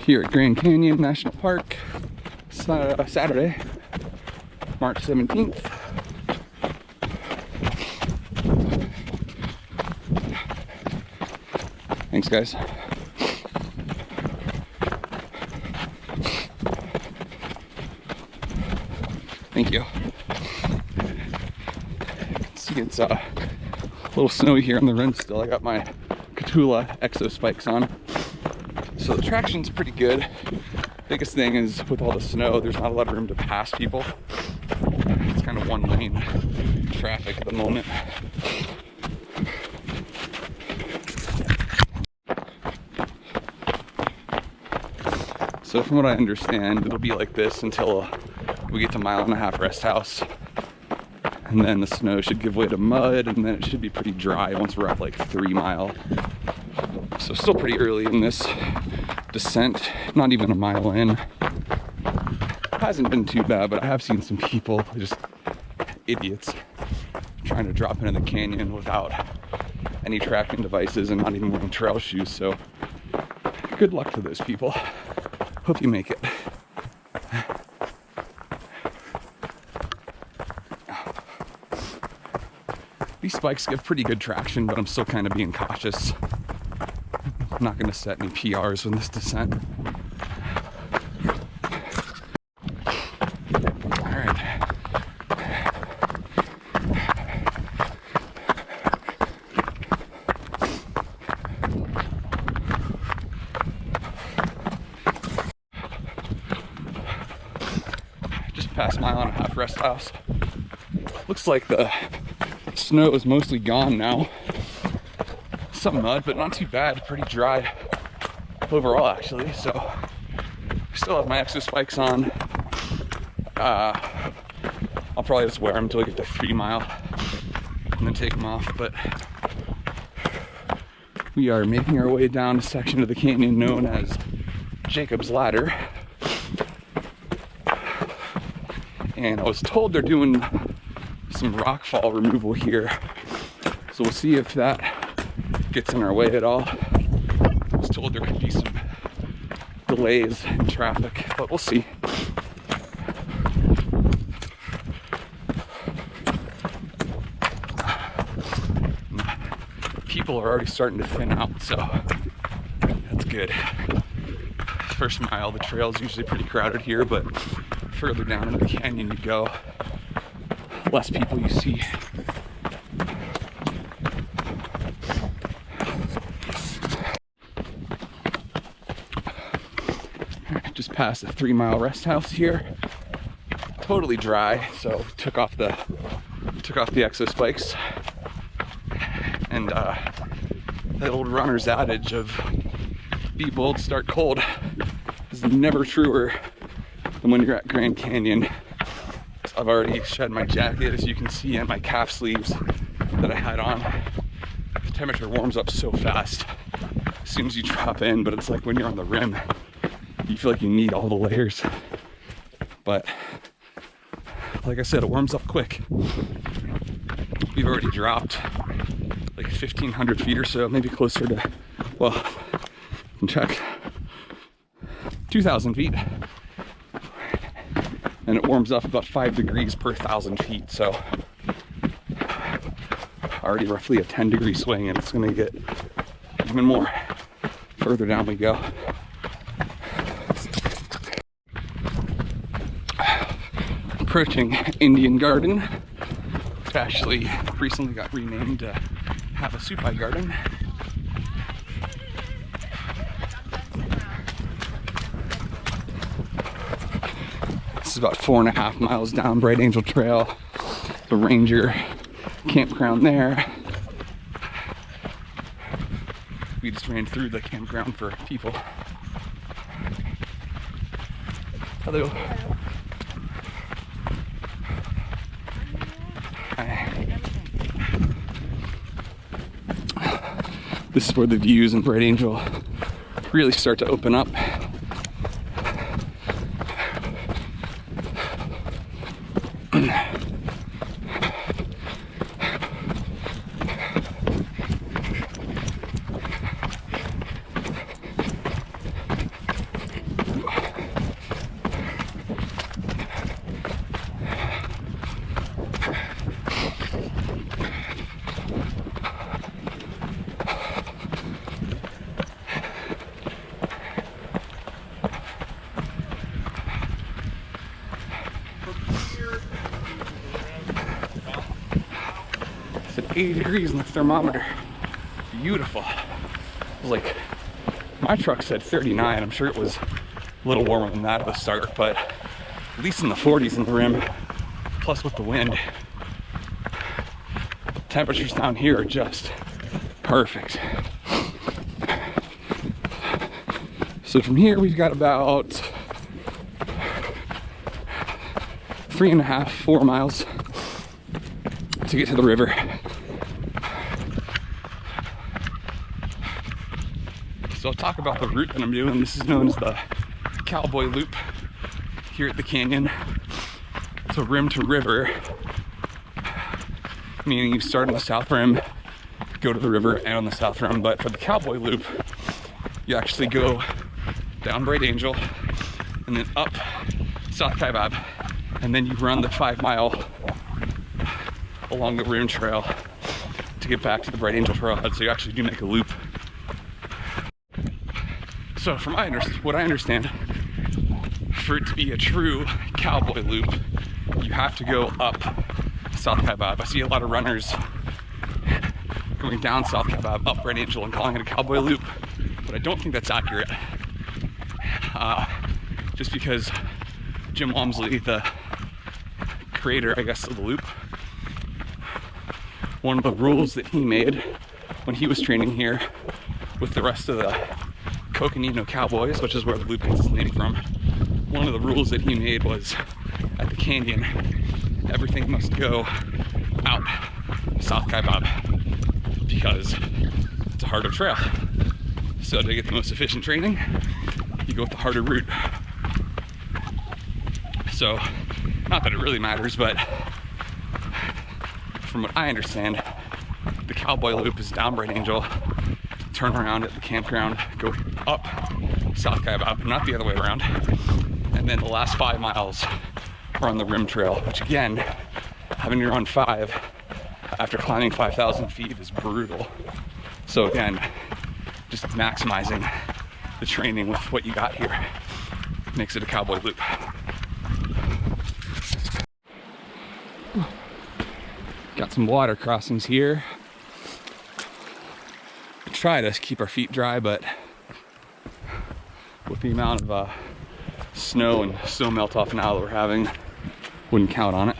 Here at Grand Canyon National Park, Saturday, March 17th. Thanks, guys. Thank you. See, it's a little snowy here on the rim still. I got my Katula Exo spikes on. So the traction's pretty good. Biggest thing is with all the snow, there's not a lot of room to pass people. It's kind of one lane traffic at the moment. So from what I understand, it'll be like this until we get to 1.5 mile rest house. And then the snow should give way to mud, and then it should be pretty dry once we're at like 3 mile. So still pretty early in this descent, not even a mile in. It hasn't been too bad, but I have seen some people, just idiots, trying to drop into the canyon without any tracking devices and not even wearing trail shoes. So good luck to those people. Hope you make it. These spikes give pretty good traction, but I'm still kind of being cautious. I'm not going to set any PRs with this descent. All right. Just past 1.5 mile rest house. Looks like the snow is mostly gone now. Some mud, but not too bad. Pretty dry overall, actually. So I still have my Exo spikes on. I'll probably just wear them until I get to 3 mile and then take them off. But we are making our way down a section of the canyon known as Jacob's Ladder. And I was told they're doing some rockfall removal here. So we'll see if that gets in our way at all. I was told there could be some delays in traffic, but we'll see. People are already starting to thin out, so that's good. First mile, the trail's usually pretty crowded here, but further down into the canyon you go, less people you see. Just past the 3 mile rest house here. Totally dry, so took off the Exo spikes. And that old runner's adage of be bold, start cold is never truer than when you're at Grand Canyon. I've already shed my jacket, as you can see, and my calf sleeves that I had on. The temperature warms up so fast as soon as you drop in, but it's like when you're on the rim, you feel like you need all the layers. But like I said, it warms up quick. We've already dropped like 1,500 feet or so, maybe closer to, well, you can check, 2,000 feet. And it warms up about 5 degrees per 1,000 feet, so already roughly a 10-degree swing, and it's going to get even more further down we go. Approaching Indian Garden, which actually recently got renamed to Havasupai Garden. This is about 4.5 miles down Bright Angel Trail, the Ranger campground there. We just ran through the campground for people. Hello. Hi. This is where the views in Bright Angel really start to open up. 80 degrees in the thermometer. Beautiful. It was like, my truck said 39. I'm sure it was a little warmer than that at the start, but at least in the 40s in the rim, plus with the wind. Temperatures down here are just perfect. So from here we've got about 3.5, 4 miles to get to the river. So I'll talk about the route that I'm doing. This is known as the Cowboy Loop here at the canyon. It's a rim to river, meaning you start on the south rim, go to the river, and on the south rim. But for the Cowboy Loop, you actually go down Bright Angel and then up South Kaibab, and then you run the 5 mile along the rim trail to get back to the Bright Angel trailhead. So you actually do make a loop. So from what I understand, for it to be a true Cowboy Loop, you have to go up South Kaibab. I see a lot of runners going down South Kaibab, up Bright Angel, and calling it a Cowboy Loop, but I don't think that's accurate. Just because Jim Walmsley, the creator, I guess, of the loop, one of the rules that he made when he was training here with the rest of the Coconino Cowboys, which is where the loop gets its name from, one of the rules that he made was at the canyon, everything must go out South Kaibab because it's a harder trail. So to get the most efficient training, you go with the harder route. So, not that it really matters, but from what I understand, the Cowboy Loop is down Bright Angel, turn around at the campground, go up South Kaibab, not the other way around, and then the last 5 miles are on the rim trail, which again, having to run 5 after climbing 5,000 feet is brutal. So again, just maximizing the training with what you got here makes it a Cowboy Loop. Got some water crossings here. Try to keep our feet dry, but with the amount of snow and snow melt off now that we're having, wouldn't count on it.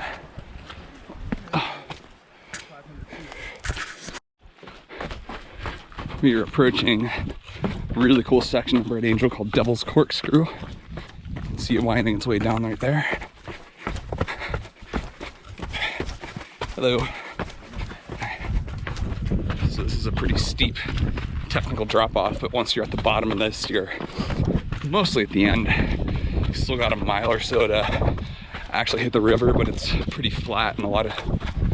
We are approaching a really cool section of Bright Angel called Devil's Corkscrew. You can see it winding its way down right there. Hello. So this is a pretty steep technical drop off, but once you're at the bottom of this, you're mostly at the end. You still got a mile or so to actually hit the river, but it's pretty flat and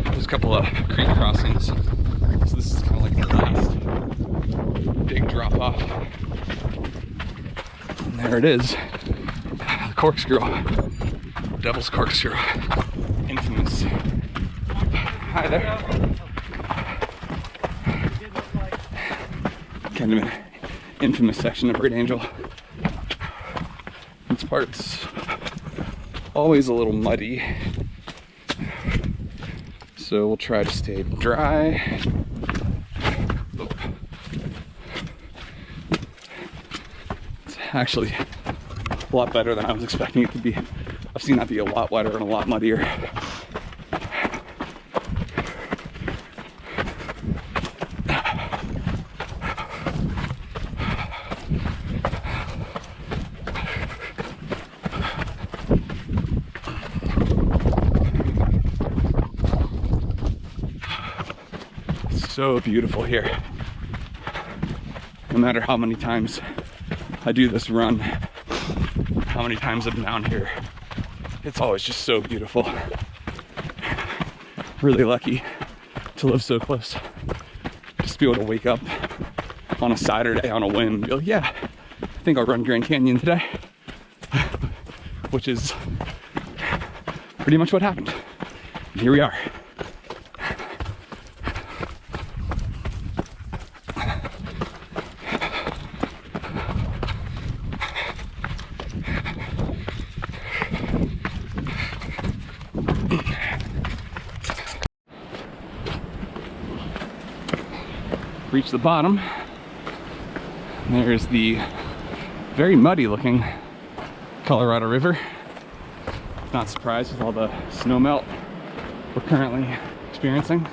there's a couple of creek crossings. So this is kind of like the last big drop off. And there it is, the corkscrew, Devil's Corkscrew, infamous. Hi there. Kind of an infamous section of Bright Angel. This part's always a little muddy, so we'll try to stay dry. It's actually a lot better than I was expecting it to be. I've seen that be a lot wetter and a lot muddier. So beautiful here. No matter how many times I do this run, how many times I'm down here, it's always just so beautiful. Really lucky to live so close. Just to be able to wake up on a Saturday on a whim and be like, yeah, I think I'll run Grand Canyon today. Which is pretty much what happened. And here we are. Reach the bottom. There's the very muddy looking Colorado River. Not surprised with all the snow melt we're currently experiencing.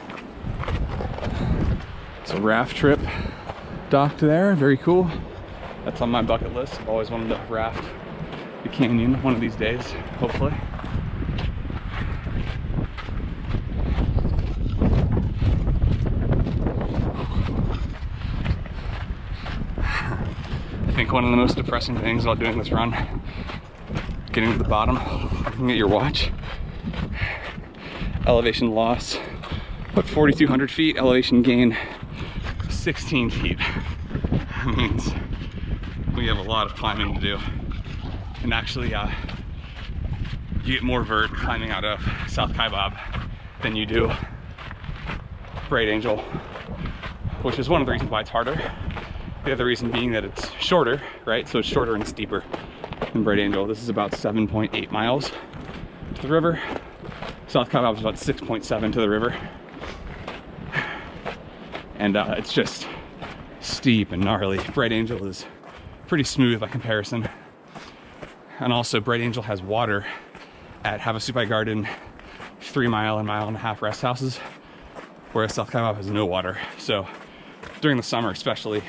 It's a raft trip docked there, very cool. That's on my bucket list. I've always wanted to raft the canyon one of these days, hopefully. I think one of the most depressing things about doing this run, getting to the bottom, looking at your watch, elevation loss, about 4,200 feet, elevation gain 16 feet. That means we have a lot of climbing to do. And actually, you get more vert climbing out of South Kaibab than you do Bright Angel, which is one of the reasons why it's harder. The other reason being that it's shorter, right? So it's shorter and steeper than Bright Angel. This is about 7.8 miles to the river. South Kaibab is about 6.7 to the river. And it's just steep and gnarly. Bright Angel is pretty smooth by comparison. And also Bright Angel has water at Havasupai Garden, 3 mile and mile and a half rest houses, whereas South Kaibab has no water. So during the summer especially,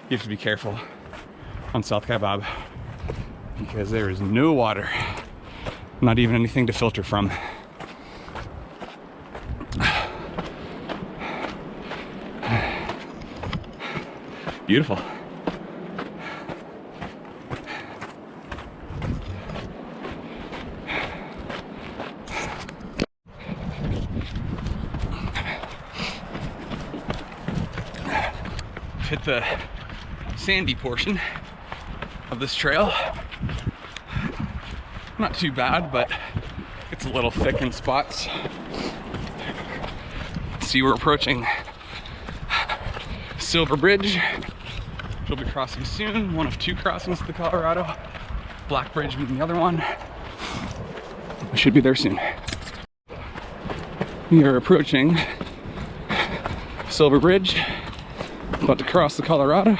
you have to be careful on South Kaibab because there is no water, not even anything to filter from. Beautiful. Hit the sandy portion of this trail. Not too bad, but it's a little thick in spots. See, we're approaching Silver Bridge. We'll be crossing soon, one of 2 crossings to the Colorado. Black Bridge being the other one. We should be there soon. We are approaching Silver Bridge, about to cross the Colorado.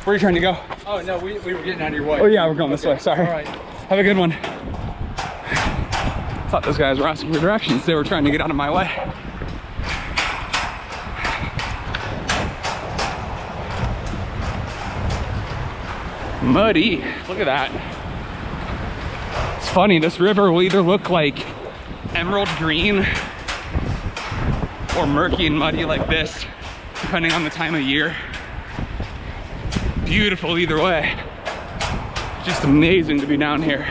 Where are you trying to go? Oh no, we were getting out of your way. Oh yeah, we're going this way, sorry. All right. Have a good one. Thought those guys were asking for directions. They were trying to get out of my way. Muddy, look at that. It's funny, this river will either look like emerald green or murky and muddy like this, depending on the time of year. Beautiful either way. Just amazing to be down here.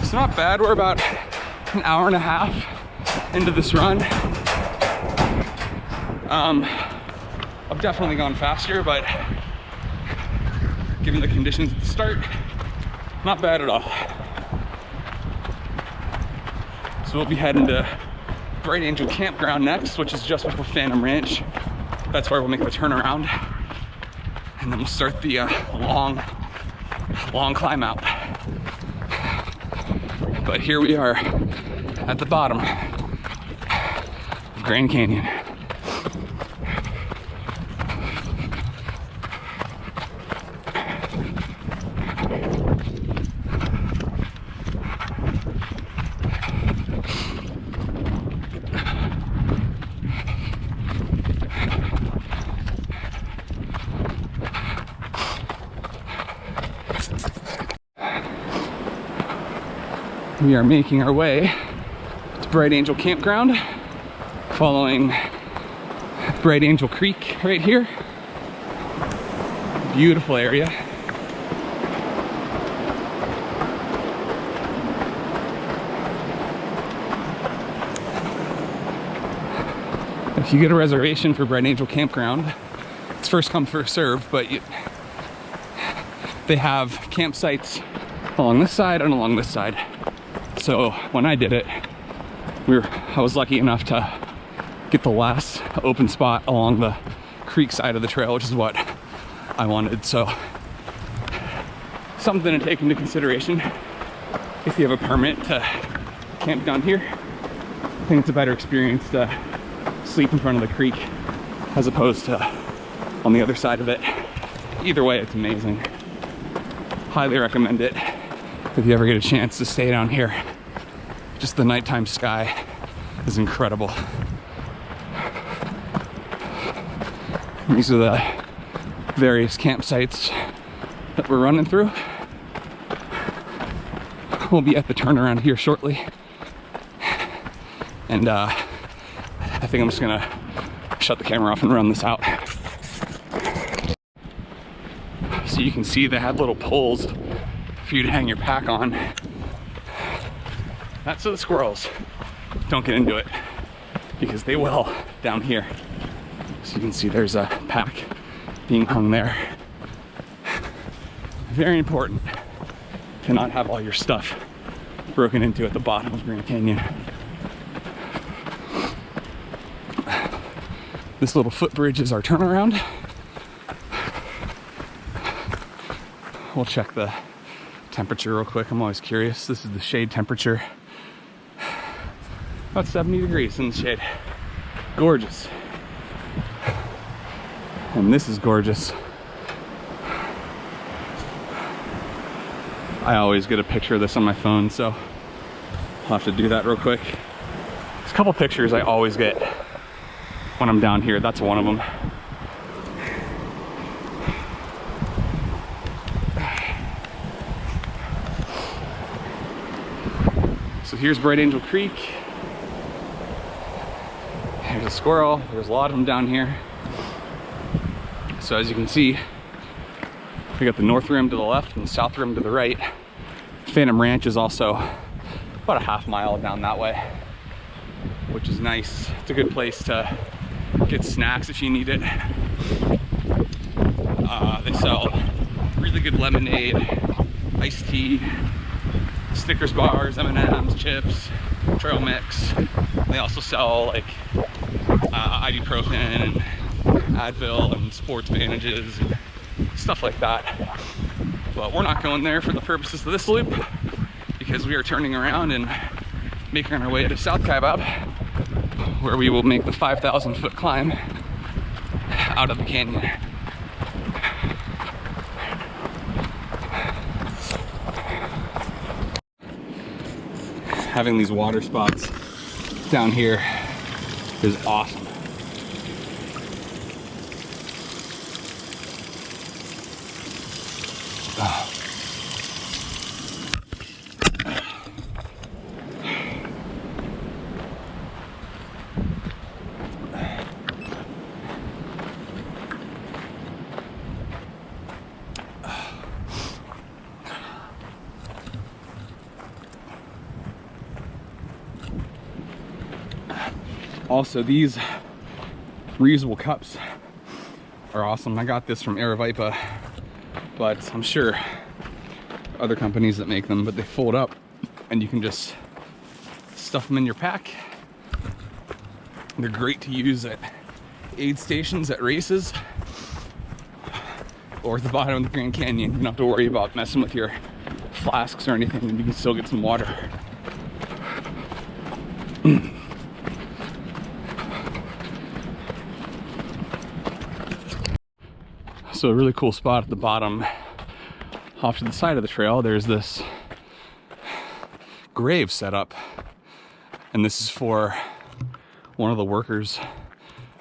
It's not bad. We're about an hour and a half into this run. I've definitely gone faster, but given the conditions at the start, not bad at all. So we'll be heading to Bright Angel Campground next, which is just before Phantom Ranch. That's where we'll make the turnaround, and then we'll start the long climb out. But here we are at the bottom of Grand Canyon. We are making our way to Bright Angel Campground, following Bright Angel Creek right here. Beautiful area. If you get a reservation for Bright Angel Campground, it's first come, first serve, but they have campsites along this side and along this side. So when I did it, I was lucky enough to get the last open spot along the creek side of the trail, which is what I wanted. So something to take into consideration if you have a permit to camp down here. I think it's a better experience to sleep in front of the creek as opposed to on the other side of it. Either way, it's amazing. Highly recommend it if you ever get a chance to stay down here. Just the nighttime sky is incredible. These are the various campsites that we're running through. We'll be at the turnaround here shortly. And I think I'm just gonna shut the camera off and run this out. So you can see they have little poles for you to hang your pack on. That's so the squirrels don't get into it, because they will down here. So you can see there's a pack being hung there. Very important to not have all your stuff broken into at the bottom of Grand Canyon. This little footbridge is our turnaround. We'll check the temperature real quick. I'm always curious. This is the shade temperature. About 70 degrees in the shade. Gorgeous. And this is gorgeous. I always get a picture of this on my phone, so I'll have to do that real quick. There's a couple pictures I always get when I'm down here. That's one of them. So here's Bright Angel Creek. Here's a squirrel. There's a lot of them down here. So as you can see, we got the north rim to the left and the south rim to the right. Phantom Ranch is also about a half mile down that way, which is nice. It's a good place to get snacks if you need it. They sell really good lemonade, iced tea, Snickers bars, M&Ms, chips, trail mix. They also sell like ibuprofen and Advil and sports bandages and stuff like that. But we're not going there for the purposes of this loop, because we are turning around and making our way to South Kaibab, where we will make the 5,000-foot climb out of the canyon. Having these water spots down here is awesome. Also, these reusable cups are awesome. I got this from Aravaipa, but I'm sure other companies that make them, but they fold up and you can just stuff them in your pack. They're great to use at aid stations at races or at the bottom of the Grand Canyon. You don't have to worry about messing with your flasks or anything, and you can still get some water. So a really cool spot at the bottom, off to the side of the trail, there's this grave set up. And this is for one of the workers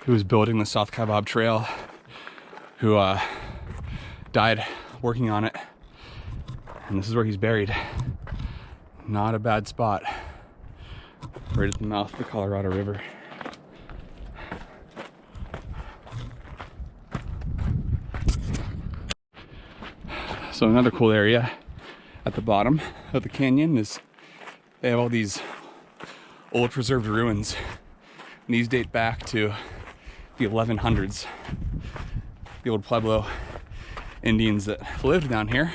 who was building the South Kaibab trail, who died working on it. And this is where he's buried. Not a bad spot. Right at the mouth of the Colorado River. So another cool area at the bottom of the canyon is they have all these old preserved ruins. And these date back to the 1100s. The old Pueblo Indians that lived down here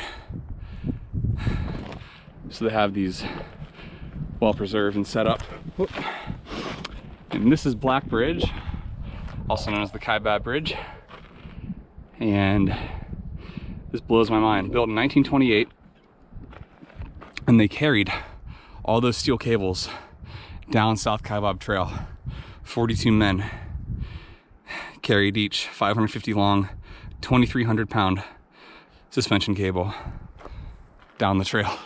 So they have these well preserved and set up. Whoop. And this is Black Bridge, also known as the Kaibab Bridge. And this blows my mind. Built in 1928, and they carried all those steel cables down South Kaibab Trail. 42 men carried each 550 long, 2,300 pound suspension cable down the trail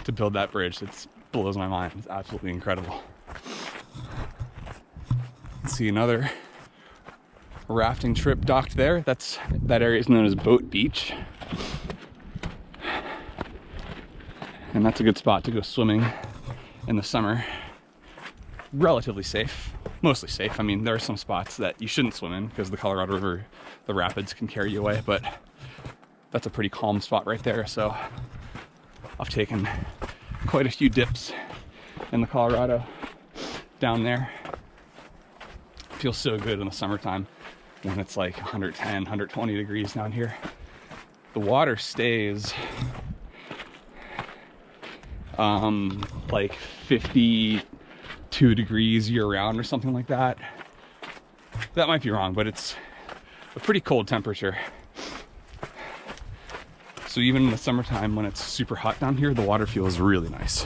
to build that bridge. It blows my mind. It's absolutely incredible. Let's see another rafting trip docked there. That area is known as Boat Beach. And that's a good spot to go swimming in the summer. Relatively safe, mostly safe. I mean, there are some spots that you shouldn't swim in because the Colorado River, the rapids can carry you away, but that's a pretty calm spot right there. So I've taken quite a few dips in the Colorado down there. It feels so good in the summertime when it's like 110, 120 degrees down here. The water stays like 52 degrees year round or something like that. That might be wrong, but it's a pretty cold temperature. So even in the summertime when it's super hot down here, the water feels really nice.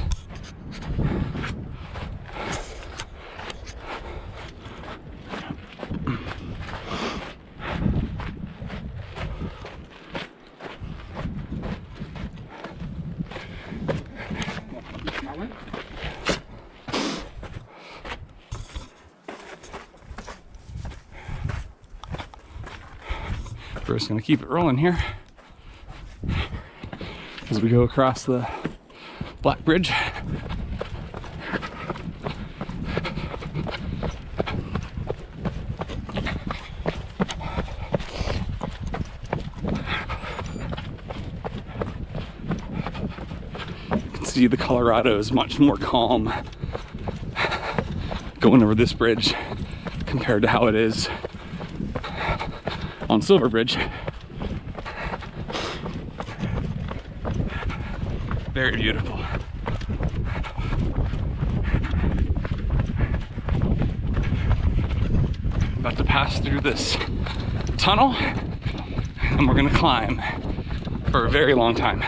We're just gonna keep it rolling here as we go across the Black Bridge. You can see the Colorado is much more calm going over this bridge compared to how it is on Silver Bridge. Very beautiful. About to pass through this tunnel, and we're gonna climb for a very long time.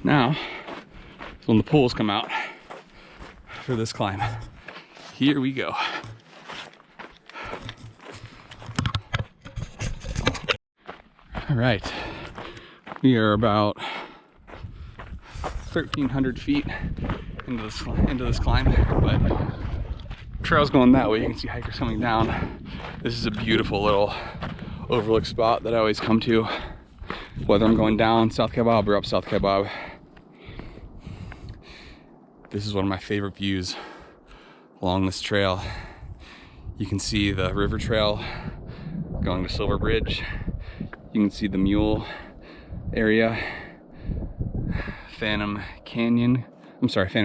Now, when the pools come out for this climb, here we go. All right, we are about 1,300 feet into this climb, but trail's going that way. You can see hikers coming down. This is a beautiful little overlook spot that I always come to, whether I'm going down South Kaibab or up South Kaibab. This is one of my favorite views along this trail. You can see the river trail going to Silver Bridge. You can see the mule area, Phantom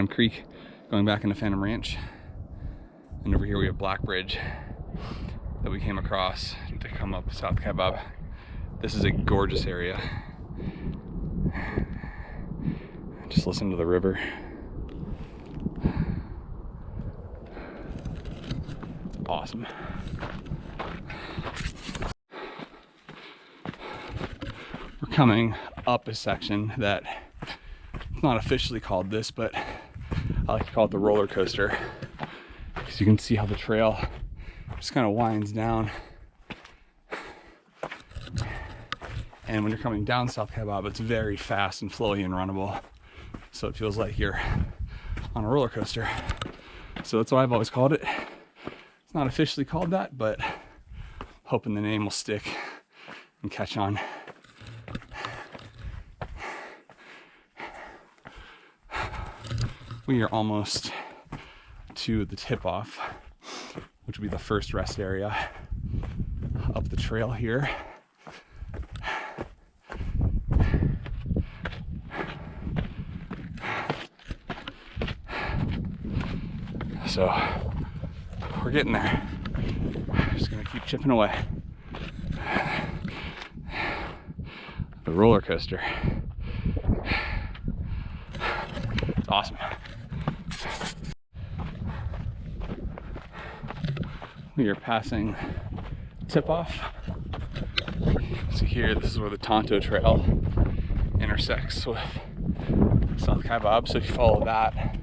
Creek going back into Phantom Ranch. And over here we have Black Bridge that we came across to come up South Kaibab. This is a gorgeous area. Just listen to the river. Awesome. We're coming up a section that it's not officially called this, but I like to call it the roller coaster, because you can see how the trail just kind of winds down. And when you're coming down South Kaibab, it's very fast and flowy and runnable. So it feels like you're on a roller coaster. So that's why I've always called it. It's not officially called that, but hoping the name will stick and catch on. We are almost to the tip-off, which will be the first rest area up the trail here. So we're getting there. Just gonna keep chipping away. The roller coaster. It's awesome. We are passing Tip-Off. So here, this is where the Tonto Trail intersects with South Kaibab. So if you follow that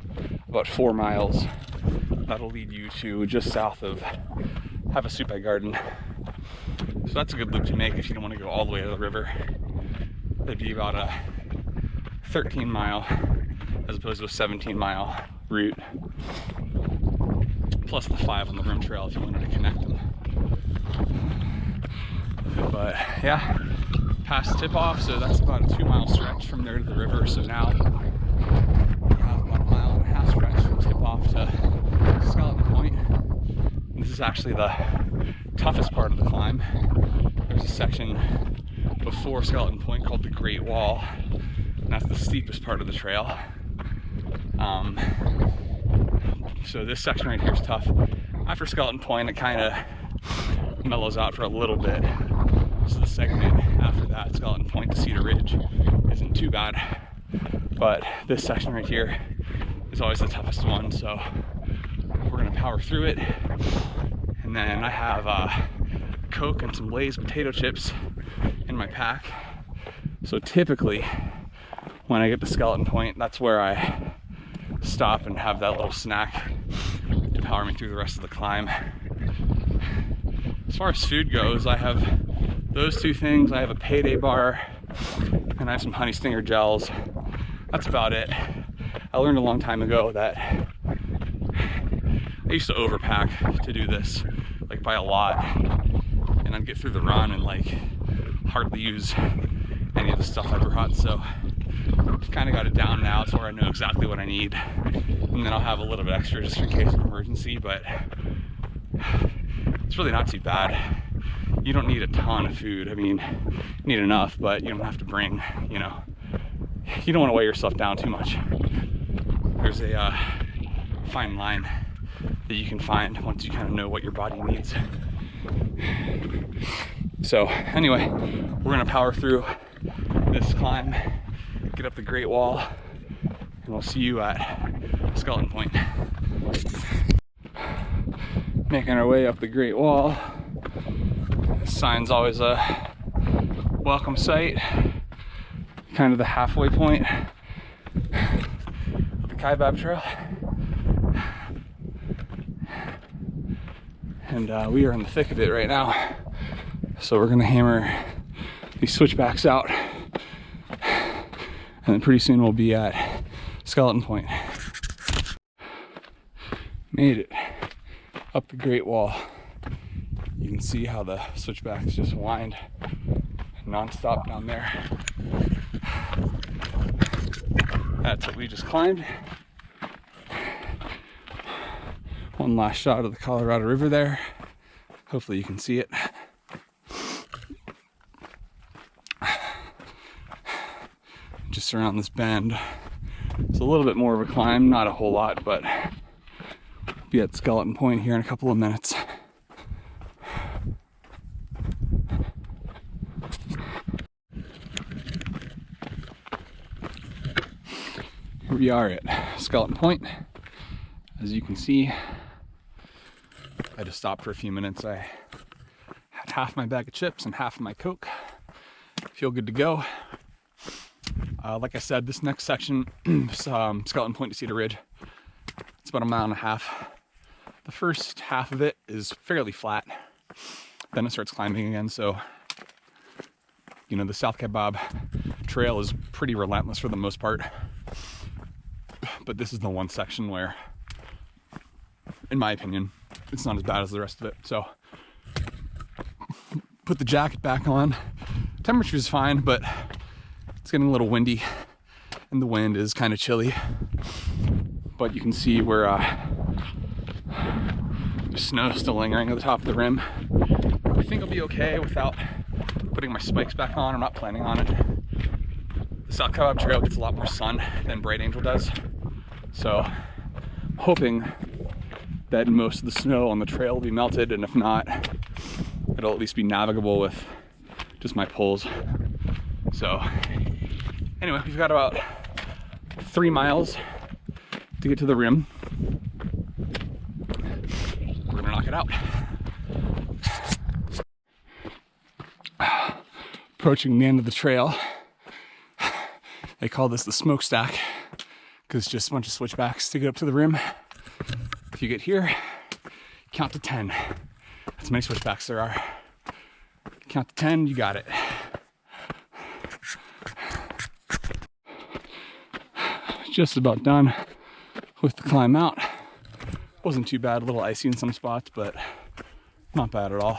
about 4 miles, that'll lead you to just south of Havasupai Garden. So that's a good loop to make if you don't want to go all the way to the river. That'd be about a 13-mile as opposed to a 17-mile route, plus the 5 on the rim trail if you wanted to connect them. But yeah, past Tip-Off, so that's about a 2-mile stretch from there to the river. So now we have about a 1.5-mile stretch from Tip-Off to Skeleton Point. And this is actually the toughest part of the climb. There's a section before Skeleton Point called the Great Wall, and that's the steepest part of the trail. So this section right here is tough. After Skeleton Point, it kind of mellows out for a little bit. So the segment after that, Skeleton Point to Cedar Ridge, isn't too bad. But this section right here is always the toughest one, so we're gonna power through it. And then I have Coke and some Lay's potato chips in my pack. So typically, when I get to Skeleton Point, that's where I stop and have that little snack to power me through the rest of the climb. As far as food goes, I have those 2 things. I have a payday bar and I have some honey stinger gels. That's about it. I learned a long time ago that I used to overpack to do this, like by a lot, and I'd get through the run and like hardly use any of the stuff I brought. So I've kind of got it down now to where I know exactly what I need, and then I'll have a little bit extra just in case of emergency. But it's really not too bad. You don't need a ton of food. I mean, you need enough, but you don't have to bring, you know, you don't want to weigh yourself down too much. There's a fine line that you can find once you kind of know what your body needs. So anyway, we're gonna power through this climb, get up the Great Wall, and we'll see you at Skeleton Point. Making our way up the Great Wall. This sign's always a welcome sight, kind of the halfway point of the Kaibab Trail. And we are in the thick of it right now. So we're gonna hammer these switchbacks out, and then pretty soon we'll be at Skeleton Point. Made it up the Great Wall. You can see how the switchbacks just wind non-stop down there. That's what we just climbed. One last shot of the Colorado River there. Hopefully you can see it. Just around this bend. It's a little bit more of a climb, not a whole lot, but we'll be at Skeleton Point here in a couple of minutes. Here we are at Skeleton Point. As you can see, I just stopped for a few minutes. I had half my bag of chips and half of my Coke. Feel good to go. Like I said, this next section is Skeleton Point to Cedar Ridge. It's about 1.5 miles. The first half of it is fairly flat. Then it starts climbing again. So, you know, the South Kaibab trail is pretty relentless for the most part. But this is the one section where, in my opinion, it's not as bad as the rest of it. So put the jacket back on. Temperature is fine, but it's getting a little windy and the wind is kind of chilly. But you can see where the snow is still lingering at the top of the rim. I think I'll be okay without putting my spikes back on. I'm not planning on it. The South Kaibab Trail gets a lot more sun than Bright Angel does. So hoping that most of the snow on the trail will be melted, and if not, it'll at least be navigable with just my poles. So anyway, we've got about 3 miles to get to the rim. We're gonna knock it out. Approaching the end of the trail. They call this the smokestack because it's just a bunch of switchbacks to get up to the rim. If you get here, count to 10. That's how many switchbacks there are. Count to 10, you got it. Just about done with the climb out. Wasn't too bad, a little icy in some spots, but not bad at all.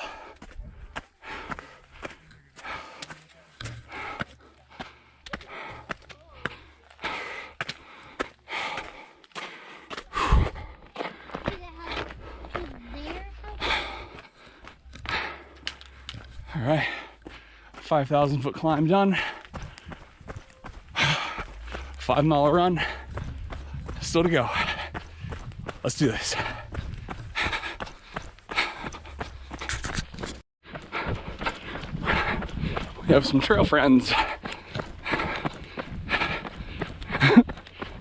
All right, 5,000 foot climb done. 5 mile run, still to go. Let's do this. We have some trail friends.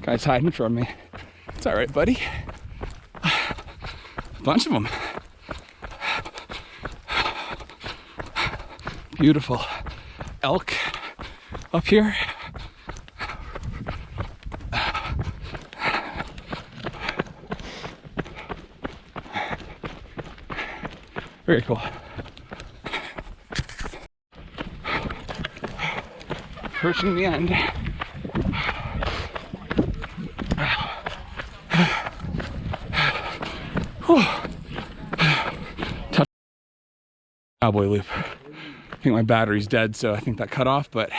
Guy's hiding from me. It's all right, buddy. A bunch of them. Beautiful elk up here. Very cool. Approaching the end. Tough Cowboy loop. I think my battery's dead, so I think that cut off, but